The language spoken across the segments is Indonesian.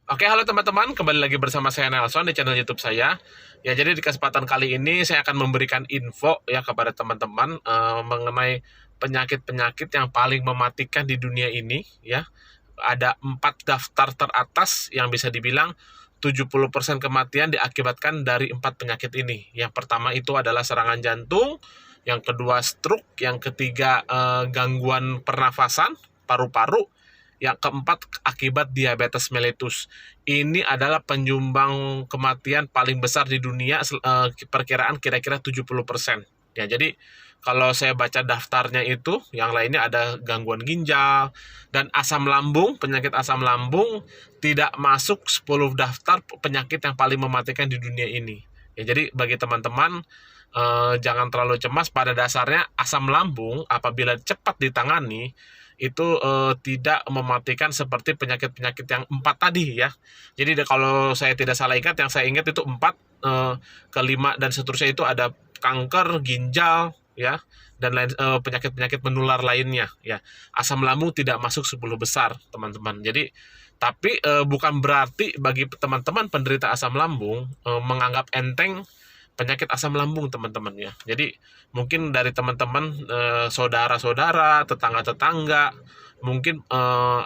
Oke, halo teman-teman, kembali lagi bersama saya Nelson di channel YouTube saya. Ya, jadi di kesempatan kali ini saya akan memberikan info ya kepada teman-teman mengenai penyakit-penyakit yang paling mematikan di dunia ini ya. Ada 4 daftar teratas yang bisa dibilang 70% kematian diakibatkan dari 4 penyakit ini. Yang pertama itu adalah serangan jantung, yang kedua stroke, yang ketiga gangguan pernafasan, paru-paru, yang keempat akibat diabetes mellitus. Ini adalah penyumbang kematian paling besar di dunia, perkiraan kira-kira 70%. Ya, jadi kalau saya baca daftarnya itu, yang lainnya ada gangguan ginjal dan asam lambung, penyakit asam lambung tidak masuk 10 daftar penyakit yang paling mematikan di dunia ini. Ya, jadi bagi teman-teman jangan terlalu cemas. Pada dasarnya asam lambung apabila cepat ditangani itu tidak mematikan seperti penyakit-penyakit yang 4 tadi ya. Jadi kalau saya tidak salah ingat, yang saya ingat itu 4, kelima dan seterusnya itu ada kanker ginjal ya, dan lain penyakit-penyakit menular lainnya ya. Asam lambung tidak masuk 10 besar, teman-teman. Jadi tapi bukan berarti bagi teman-teman penderita asam lambung menganggap enteng penyakit asam lambung, teman-teman ya. Jadi mungkin dari teman-teman saudara-saudara, tetangga-tetangga mungkin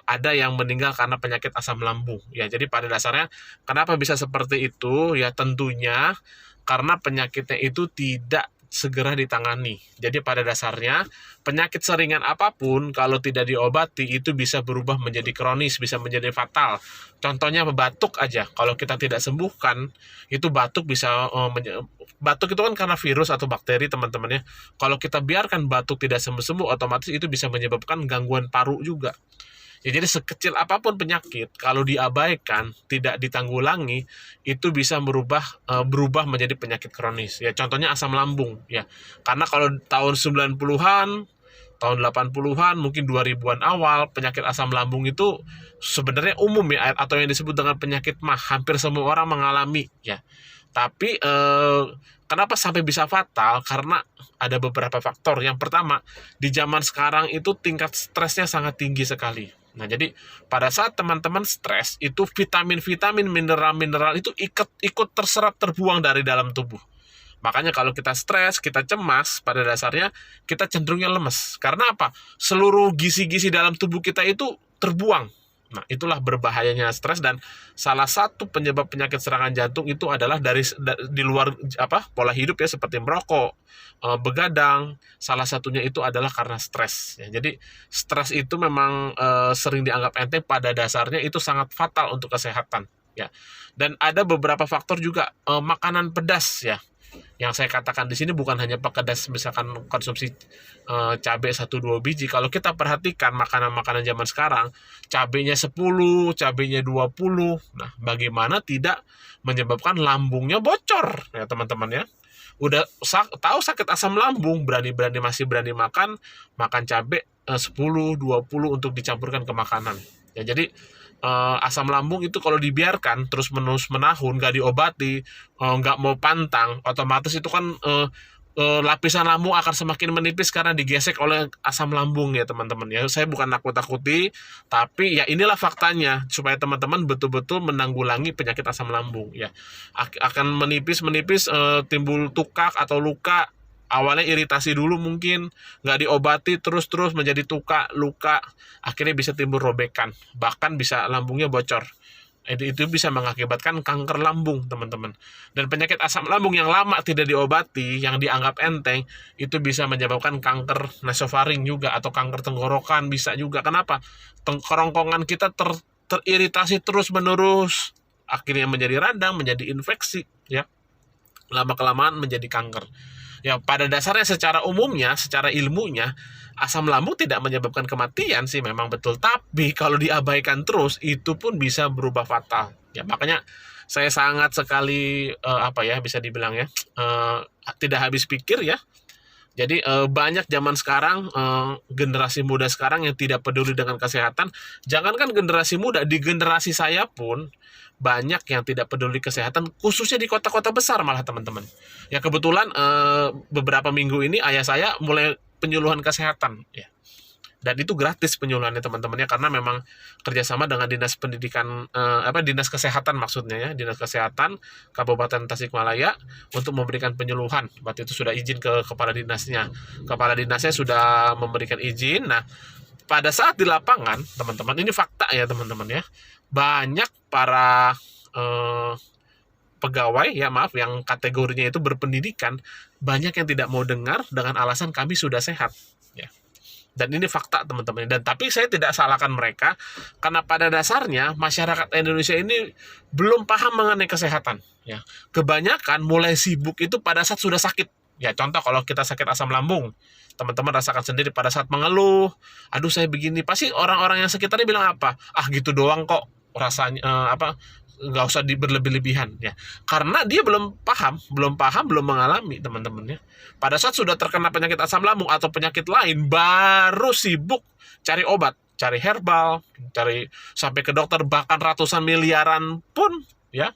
ada yang meninggal karena penyakit asam lambung ya. Jadi pada dasarnya kenapa bisa seperti itu ya, tentunya karena penyakitnya itu tidak segera ditangani. Jadi pada dasarnya penyakit seringan apapun kalau tidak diobati itu bisa berubah menjadi kronis, bisa menjadi fatal. Contohnya batuk aja, kalau kita tidak sembuhkan itu batuk bisa batuk itu kan karena virus atau bakteri, teman-teman ya. Kalau kita biarkan batuk tidak sembuh-sembuh, otomatis itu bisa menyebabkan gangguan paru juga. Ya, jadi sekecil apapun penyakit, kalau diabaikan, tidak ditanggulangi, itu bisa berubah menjadi penyakit kronis. Ya, contohnya asam lambung ya. Karena kalau tahun 90-an, tahun 80-an, mungkin 2000-an awal, penyakit asam lambung itu sebenarnya umum ya, atau yang disebut dengan penyakit mah, hampir semua orang mengalami ya. Tapi kenapa sampai bisa fatal? Karena ada beberapa faktor. Yang pertama, di zaman sekarang itu tingkat stresnya sangat tinggi sekali. Nah, jadi pada saat teman-teman stres, itu vitamin-vitamin, mineral-mineral itu ikut terserap, terbuang dari dalam tubuh. Makanya kalau kita stres, kita cemas, pada dasarnya kita cenderungnya lemes. Karena apa? Seluruh gizi-gizi dalam tubuh kita itu terbuang. Nah, itulah berbahayanya stres, dan salah satu penyebab penyakit serangan jantung itu adalah di luar pola hidup ya, seperti merokok, begadang. Salah satunya itu adalah karena stres. Ya, jadi stres itu memang sering dianggap enteng, pada dasarnya itu sangat fatal untuk kesehatan. Ya, dan ada beberapa faktor juga, makanan pedas ya. Yang saya katakan di sini bukan hanya pedas, misalkan konsumsi cabai 1-2 biji. Kalau kita perhatikan makanan-makanan zaman sekarang, cabainya 10, cabainya 20. Nah, bagaimana tidak menyebabkan lambungnya bocor ya, teman-teman ya. Udah tahu sakit asam lambung, masih berani makan cabai 10, 20 untuk dicampurkan ke makanan. Ya, jadi asam lambung itu kalau dibiarkan terus menerus menahun, nggak diobati, nggak mau pantang, otomatis itu kan lapisan lambung akan semakin menipis karena digesek oleh asam lambung ya, teman-teman ya. Saya bukan nakut-nakuti, tapi ya inilah faktanya supaya teman-teman betul-betul menanggulangi penyakit asam lambung ya. Akan menipis timbul tukak atau luka. Awalnya iritasi dulu, mungkin nggak diobati terus-terus menjadi luka, akhirnya bisa timbul robekan, bahkan bisa lambungnya bocor. Itu bisa mengakibatkan kanker lambung, teman-teman. Dan penyakit asam lambung yang lama tidak diobati, yang dianggap enteng, itu bisa menyebabkan kanker nasofaring juga, atau kanker tenggorokan bisa juga. Kenapa? Kerongkongan kita teriritasi terus-menerus, akhirnya menjadi radang, menjadi infeksi ya, lama-kelamaan menjadi kanker. Ya, pada dasarnya secara umumnya, secara ilmunya, asam lambung tidak menyebabkan kematian sih, memang betul. Tapi kalau diabaikan terus, itu pun bisa berubah fatal. Ya, makanya saya sangat sekali bisa dibilang ya, tidak habis pikir ya. Jadi banyak zaman sekarang, generasi muda sekarang yang tidak peduli dengan kesehatan. Jangankan generasi muda, di generasi saya pun banyak yang tidak peduli kesehatan, khususnya di kota-kota besar malah, teman-teman. Ya, kebetulan beberapa minggu ini ayah saya mulai penyuluhan kesehatan ya. Dan itu gratis penyuluhannya teman-temannya, karena memang kerjasama dengan dinas pendidikan, dinas kesehatan maksudnya ya, dinas kesehatan Kabupaten Tasikmalaya untuk memberikan penyuluhan. Waktu itu sudah izin ke kepala dinasnya sudah memberikan izin. Nah, pada saat di lapangan teman-teman, ini fakta ya teman-teman ya, banyak para eh, pegawai ya maaf yang kategorinya itu berpendidikan, banyak yang tidak mau dengar dengan alasan kami sudah sehat ya. Dan ini fakta teman-teman. Dan tapi saya tidak salahkan mereka, karena pada dasarnya masyarakat Indonesia ini belum paham mengenai kesehatan ya. Kebanyakan mulai sibuk itu pada saat sudah sakit ya. Contoh, kalau kita sakit asam lambung, teman-teman rasakan sendiri pada saat mengeluh, aduh saya begini, pasti orang-orang yang sekitarnya bilang apa, ah gitu doang kok rasanya, nggak usah berlebih-lebihan ya, karena dia belum mengalami teman-teman ya. Pada saat sudah terkena penyakit asam lambung atau penyakit lain, baru sibuk cari obat, cari herbal, cari sampai ke dokter, bahkan ratusan miliaran pun ya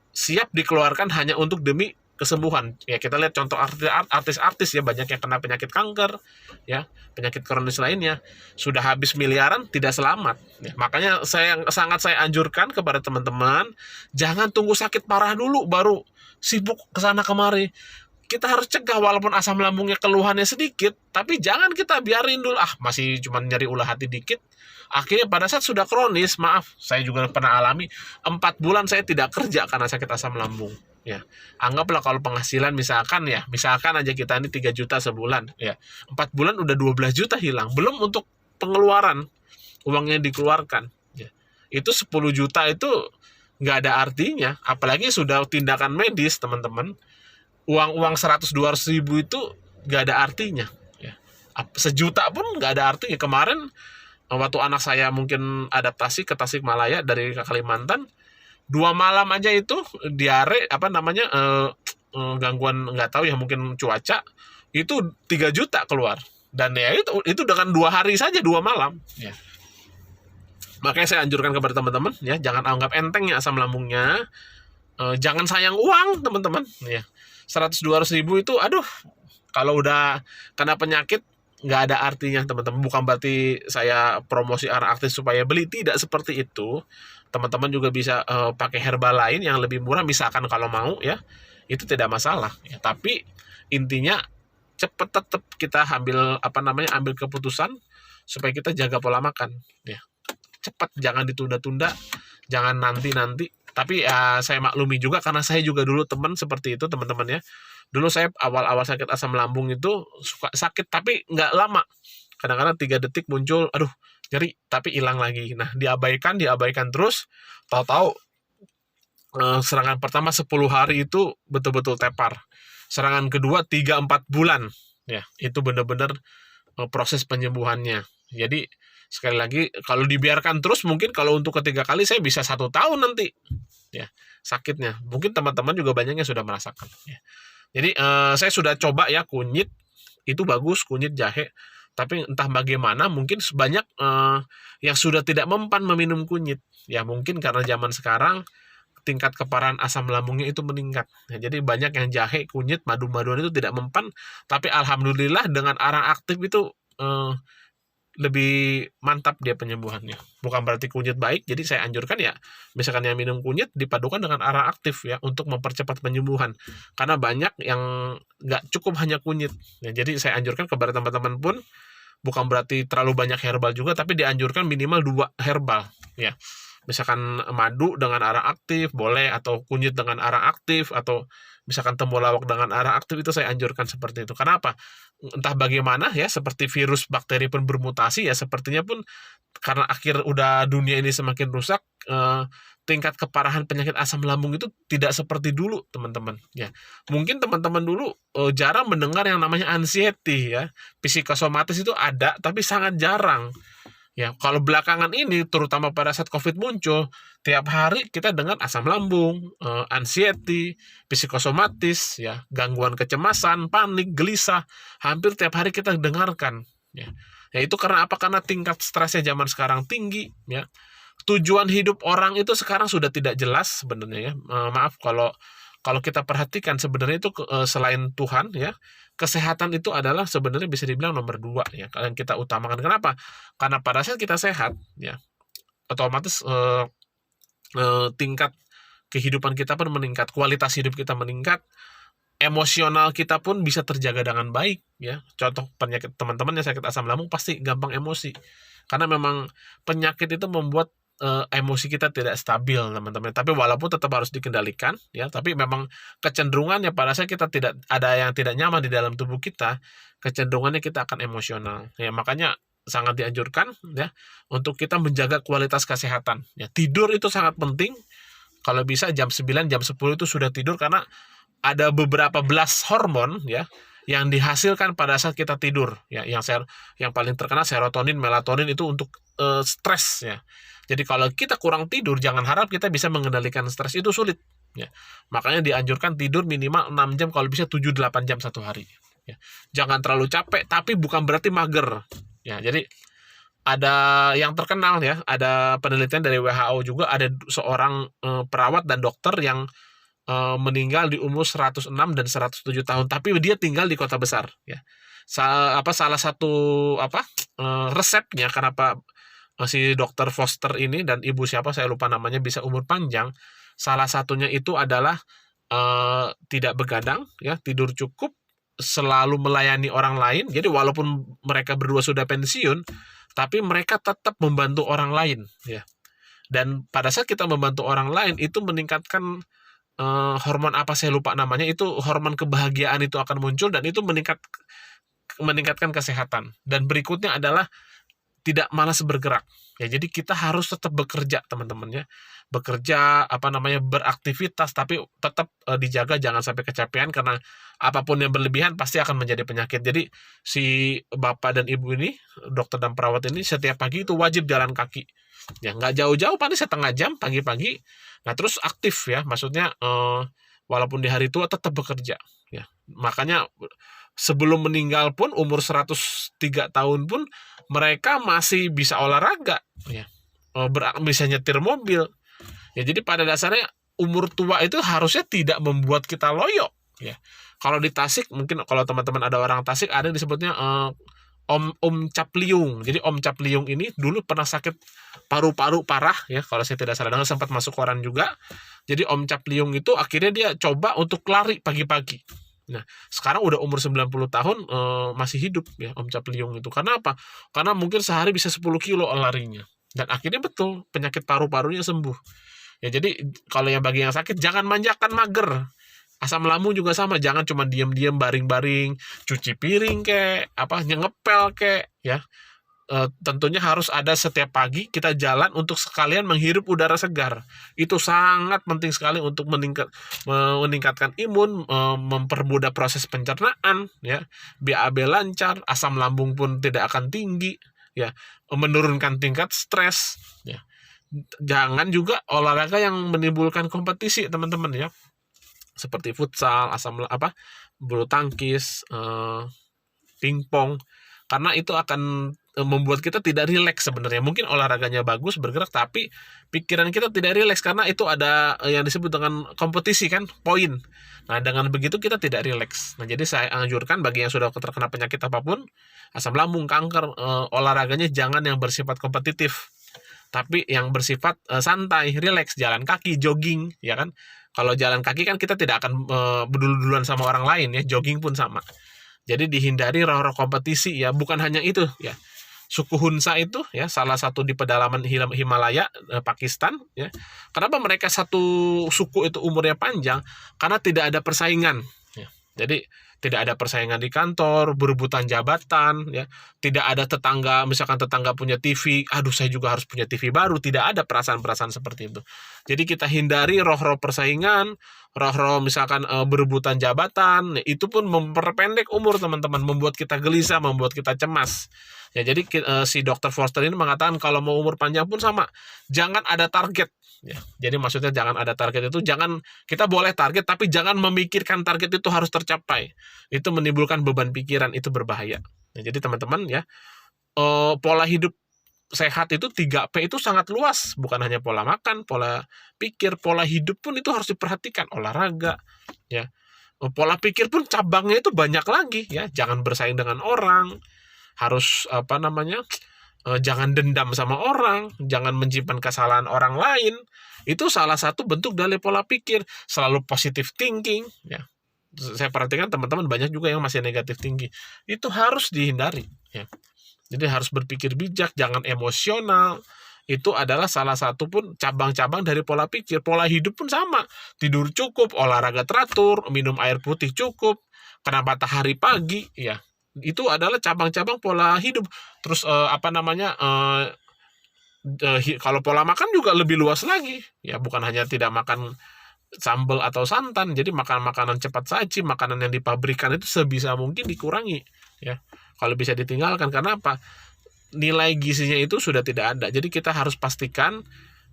siap dikeluarkan hanya untuk demi kesembuhan. Ya kita lihat contoh artis-artis ya, banyak yang kena penyakit kanker, ya penyakit kronis lainnya, sudah habis miliaran tidak selamat. Ya, makanya saya anjurkan kepada teman-teman, jangan tunggu sakit parah dulu baru sibuk kesana kemari. Kita harus cegah, walaupun asam lambungnya keluhannya sedikit, tapi jangan kita biarin dulu, masih cuma nyari ulah hati dikit. Akhirnya pada saat sudah kronis, maaf, saya juga pernah alami, 4 bulan saya tidak kerja karena sakit asam lambung. Ya, anggaplah kalau penghasilan misalkan aja kita ini 3 juta sebulan, ya 4 bulan udah 12 juta hilang, belum untuk pengeluaran, uangnya dikeluarkan. Ya. Itu 10 juta itu nggak ada artinya, apalagi sudah tindakan medis teman-teman. Uang 100-200 ribu itu nggak ada artinya. Ya. Sejuta pun nggak ada artinya. Kemarin waktu anak saya mungkin adaptasi ke Tasikmalaya dari Kalimantan, 2 malam aja itu diare gangguan nggak tahu ya, mungkin cuaca, itu 3 juta keluar. Dan ya itu dengan 2 hari saja, 2 malam ya. Makanya saya anjurkan kepada teman-teman ya, jangan anggap enteng ya asam lambungnya, jangan sayang uang teman-teman ya. 100-200 ribu itu aduh, kalau udah kena penyakit nggak ada artinya teman-teman. Bukan berarti saya promosi orang aktif supaya beli, tidak seperti itu. Teman-teman juga bisa pakai herbal lain yang lebih murah misalkan kalau mau ya, itu tidak masalah ya. Tapi intinya tetap kita ambil keputusan supaya kita jaga pola makan ya. Cepat, jangan ditunda-tunda, jangan nanti. Tapi saya maklumi juga, karena saya juga dulu teman seperti itu teman-teman ya. Dulu saya awal-awal sakit asam lambung itu suka sakit tapi nggak lama. Kadang-kadang 3 detik muncul, aduh nyeri, tapi hilang lagi. Nah, diabaikan terus, tahu-tahu serangan pertama 10 hari itu betul-betul tepar. Serangan kedua 3-4 bulan. Ya, itu benar-benar proses penyembuhannya. Jadi sekali lagi, kalau dibiarkan terus, mungkin kalau untuk ketiga kali saya bisa 1 tahun nanti ya sakitnya. Mungkin teman-teman juga banyak yang sudah merasakan ya. Jadi saya sudah coba ya, kunyit itu bagus, kunyit jahe, tapi entah bagaimana mungkin banyak yang sudah tidak mempan meminum kunyit ya, mungkin karena zaman sekarang tingkat keparahan asam lambungnya itu meningkat ya. Jadi banyak yang jahe, kunyit, madu-maduan itu tidak mempan, tapi alhamdulillah dengan arang aktif itu lebih mantap dia penyembuhannya. Bukan berarti kunyit baik, jadi saya anjurkan ya, misalkan yang minum kunyit dipadukan dengan arang aktif ya, untuk mempercepat penyembuhan. Karena banyak yang nggak cukup hanya kunyit. Ya, jadi saya anjurkan kepada teman-teman pun, bukan berarti terlalu banyak herbal juga, tapi dianjurkan minimal 2 herbal ya. Misalkan madu dengan arang aktif boleh, atau kunyit dengan arang aktif, atau misalkan temulawak dengan arang aktif, itu saya anjurkan seperti itu. Kenapa? Entah bagaimana ya, seperti virus bakteri pun bermutasi ya, sepertinya pun karena udah dunia ini semakin rusak, tingkat keparahan penyakit asam lambung itu tidak seperti dulu teman-teman ya. Mungkin teman-teman dulu jarang mendengar yang namanya anxiety ya, psikosomatis itu ada tapi sangat jarang. Ya, kalau belakangan ini, terutama pada saat COVID muncul, tiap hari kita dengar asam lambung, anxiety, psikosomatis, ya, gangguan kecemasan, panik, gelisah, hampir tiap hari kita dengarkan. Ya, itu karena apa? Karena tingkat stresnya zaman sekarang tinggi. Ya, tujuan hidup orang itu sekarang sudah tidak jelas sebenarnya. Ya, maaf kalau kalau kita perhatikan sebenarnya itu selain Tuhan ya, kesehatan itu adalah sebenarnya bisa dibilang nomor 2 ya, yang kita utamakan. Kenapa? Karena pada saat kita sehat ya, otomatis tingkat kehidupan kita pun meningkat, kualitas hidup kita meningkat, emosional kita pun bisa terjaga dengan baik ya. Contoh penyakit teman-teman yang sakit asam lambung pasti gampang emosi. Karena memang penyakit itu membuat emosi kita tidak stabil, teman-teman. Tapi walaupun tetap harus dikendalikan ya, tapi memang kecenderungannya pada saat kita tidak ada yang tidak nyaman di dalam tubuh kita, kecenderungannya kita akan emosional. Ya, makanya sangat dianjurkan ya untuk kita menjaga kualitas kesehatan. Ya, tidur itu sangat penting. Kalau bisa jam 9, jam 10 itu sudah tidur, karena ada beberapa belas hormon ya yang dihasilkan pada saat kita tidur ya, yang paling terkenal serotonin, melatonin itu untuk stres ya. Jadi kalau kita kurang tidur, jangan harap kita bisa mengendalikan stres, itu sulit ya. Makanya dianjurkan tidur minimal 6 jam, kalau bisa 7-8 jam satu hari ya. Jangan terlalu capek, tapi bukan berarti mager ya. Jadi ada yang terkenal ya, ada penelitian dari WHO juga, ada seorang perawat dan dokter yang meninggal di umur 106 dan 107 tahun, tapi dia tinggal di kota besar ya. Salah satu resepnya kenapa si dokter Foster ini dan ibu siapa saya lupa namanya bisa umur panjang, salah satunya itu adalah tidak begadang ya, tidur cukup, selalu melayani orang lain. Jadi walaupun mereka berdua sudah pensiun, tapi mereka tetap membantu orang lain ya. Dan pada saat kita membantu orang lain itu meningkatkan hormon apa saya lupa namanya, itu hormon kebahagiaan itu akan muncul, dan itu meningkatkan kesehatan. Dan berikutnya adalah tidak malas bergerak ya. Jadi kita harus tetap bekerja, teman-teman ya, bekerja beraktivitas, tapi tetap dijaga jangan sampai kecapean, karena apapun yang berlebihan pasti akan menjadi penyakit. Jadi si bapak dan ibu ini, dokter dan perawat ini, setiap pagi itu wajib jalan kaki ya, nggak jauh-jauh, paling setengah jam pagi-pagi. Nah terus aktif ya, maksudnya walaupun di hari tua tetap bekerja ya. Makanya sebelum meninggal pun umur 103 tahun pun mereka masih bisa olahraga ya, bisa nyetir mobil ya. Jadi pada dasarnya umur tua itu harusnya tidak membuat kita loyo ya. Kalau di Tasik, mungkin kalau teman-teman ada orang Tasik, ada yang disebutnya Om Capliung. Jadi Om Capliung ini dulu pernah sakit paru-paru parah ya, kalau saya tidak salah dengar, sempat masuk koran juga. Jadi Om Capliung itu akhirnya dia coba untuk lari pagi-pagi. Nah, sekarang udah umur 90 tahun masih hidup ya Om Capliung itu. Karena apa? Karena mungkin sehari bisa 10 kilo larinya. Dan akhirnya betul penyakit paru-parunya sembuh. Ya jadi kalau bagi yang sakit, jangan manjakan mager. Asam lambung juga sama, jangan cuma diam-diam baring-baring, cuci piring ngepel ya. Tentunya harus ada setiap pagi kita jalan untuk sekalian menghirup udara segar. Itu sangat penting sekali untuk meningkatkan imun, mempermudah proses pencernaan ya, BAB lancar, asam lambung pun tidak akan tinggi ya, menurunkan tingkat stres ya. Jangan juga olahraga yang menimbulkan kompetisi, teman-teman ya, seperti futsal, bulu tangkis, pingpong, karena itu akan membuat kita tidak rileks sebenarnya. Mungkin olahraganya bagus, bergerak, tapi pikiran kita tidak rileks karena itu ada yang disebut dengan kompetisi kan, poin. Nah, dengan begitu kita tidak rileks. Nah, jadi saya anjurkan bagi yang sudah terkena penyakit apapun, asam lambung, kanker, olahraganya jangan yang bersifat kompetitif, tapi yang bersifat santai, rileks, jalan kaki, jogging, ya kan. Kalau jalan kaki kan kita tidak akan berdulu-duluan sama orang lain ya, jogging pun sama. Jadi dihindari roh-roh kompetisi ya, bukan hanya itu ya. Suku Hunza itu ya, salah satu di pedalaman Himalaya, Pakistan ya. Kenapa mereka satu suku itu umurnya panjang? Karena tidak ada persaingan ya. Jadi tidak ada persaingan di kantor, berebutan jabatan ya. Tidak ada tetangga, misalkan tetangga punya TV, aduh saya juga harus punya TV baru, tidak ada perasaan-perasaan seperti itu. Jadi kita hindari roh-roh persaingan, roh-roh misalkan berebutan jabatan, itu pun memperpendek umur, teman-teman, membuat kita gelisah, membuat kita cemas. Ya, jadi si Dr. Foster ini mengatakan kalau mau umur panjang pun sama, jangan ada target. Ya, jadi maksudnya jangan ada target itu, kita boleh target, tapi jangan memikirkan target itu harus tercapai. Itu menimbulkan beban pikiran, itu berbahaya. Ya, jadi teman-teman ya, pola hidup sehat itu 3P itu sangat luas, bukan hanya pola makan, pola pikir, pola hidup pun itu harus diperhatikan, olahraga, ya. Pola pikir pun cabangnya itu banyak lagi, ya. Jangan bersaing dengan orang, harus jangan dendam sama orang, jangan menyimpan kesalahan orang lain. Itu salah satu bentuk dari pola pikir, selalu positive thinking, ya. Saya perhatikan teman-teman banyak juga yang masih negatif tinggi. Itu harus dihindari, ya. Jadi harus berpikir bijak, jangan emosional. Itu adalah salah satu pun cabang-cabang dari pola pikir. Pola hidup pun sama. Tidur cukup, olahraga teratur, minum air putih cukup, kena matahari pagi, ya. Itu adalah cabang-cabang pola hidup. Terus kalau pola makan juga lebih luas lagi. Ya, bukan hanya tidak makan sambal atau santan, jadi makan makanan cepat saji, makanan yang dipabrikan itu sebisa mungkin dikurangi, ya. Kalau bisa ditinggalkan, karena apa? Nilai gizinya itu sudah tidak ada. Jadi kita harus pastikan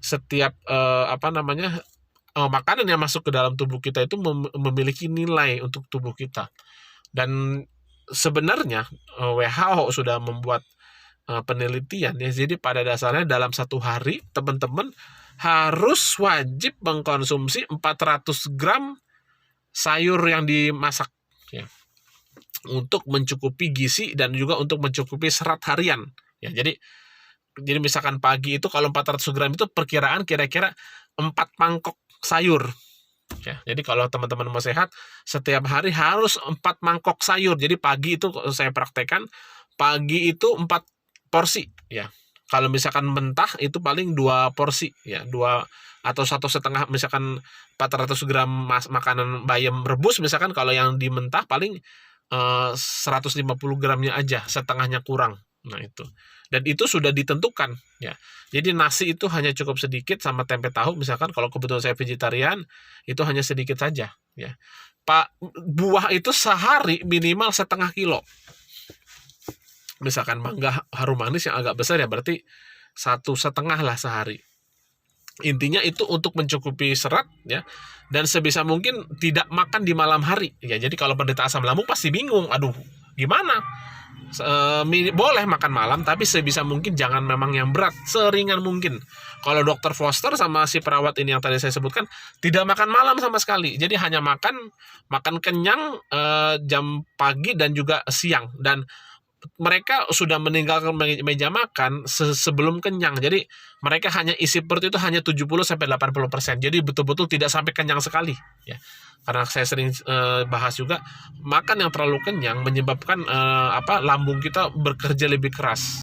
setiap makanan yang masuk ke dalam tubuh kita itu memiliki nilai untuk tubuh kita. Dan sebenarnya WHO sudah membuat penelitian, ya. Jadi pada dasarnya dalam satu hari teman-teman harus wajib mengkonsumsi 400 gram sayur yang dimasak, ya, untuk mencukupi gizi dan juga untuk mencukupi serat harian, ya. Jadi misalkan pagi itu kalau 400 gram itu perkiraan kira-kira 4 mangkok sayur, ya. Jadi kalau teman-teman mau sehat, setiap hari harus 4 mangkok sayur. Jadi pagi itu saya praktekkan, pagi itu 4 porsi, ya. Kalau misalkan mentah itu paling 2 porsi, ya, 2 atau 1,5, misalkan 400 gram makanan bayam rebus, misalkan kalau yang di mentah paling 150 gramnya aja, setengahnya kurang. Nah, itu. Dan itu sudah ditentukan, ya. Jadi nasi itu hanya cukup sedikit sama tempe tahu, misalkan kalau kebetulan saya vegetarian, itu hanya sedikit saja, ya. Buah itu sehari minimal setengah kilo. Misalkan mangga harum manis yang agak besar, ya berarti 1,5 lah sehari. Intinya itu untuk mencukupi serat, ya, dan sebisa mungkin tidak makan di malam hari, ya. Jadi kalau penderita asam lambung pasti bingung, aduh gimana, boleh makan malam tapi sebisa mungkin jangan memang yang berat, seringan mungkin. Kalau dokter Foster sama si perawat ini yang tadi saya sebutkan tidak makan malam sama sekali, jadi hanya makan kenyang jam pagi dan juga siang, dan mereka sudah meninggalkan meja makan sebelum kenyang. Jadi mereka hanya isi perut itu hanya 70-80%. Jadi betul-betul tidak sampai kenyang sekali, ya. Karena saya sering bahas juga, makan yang terlalu kenyang menyebabkan lambung kita bekerja lebih keras.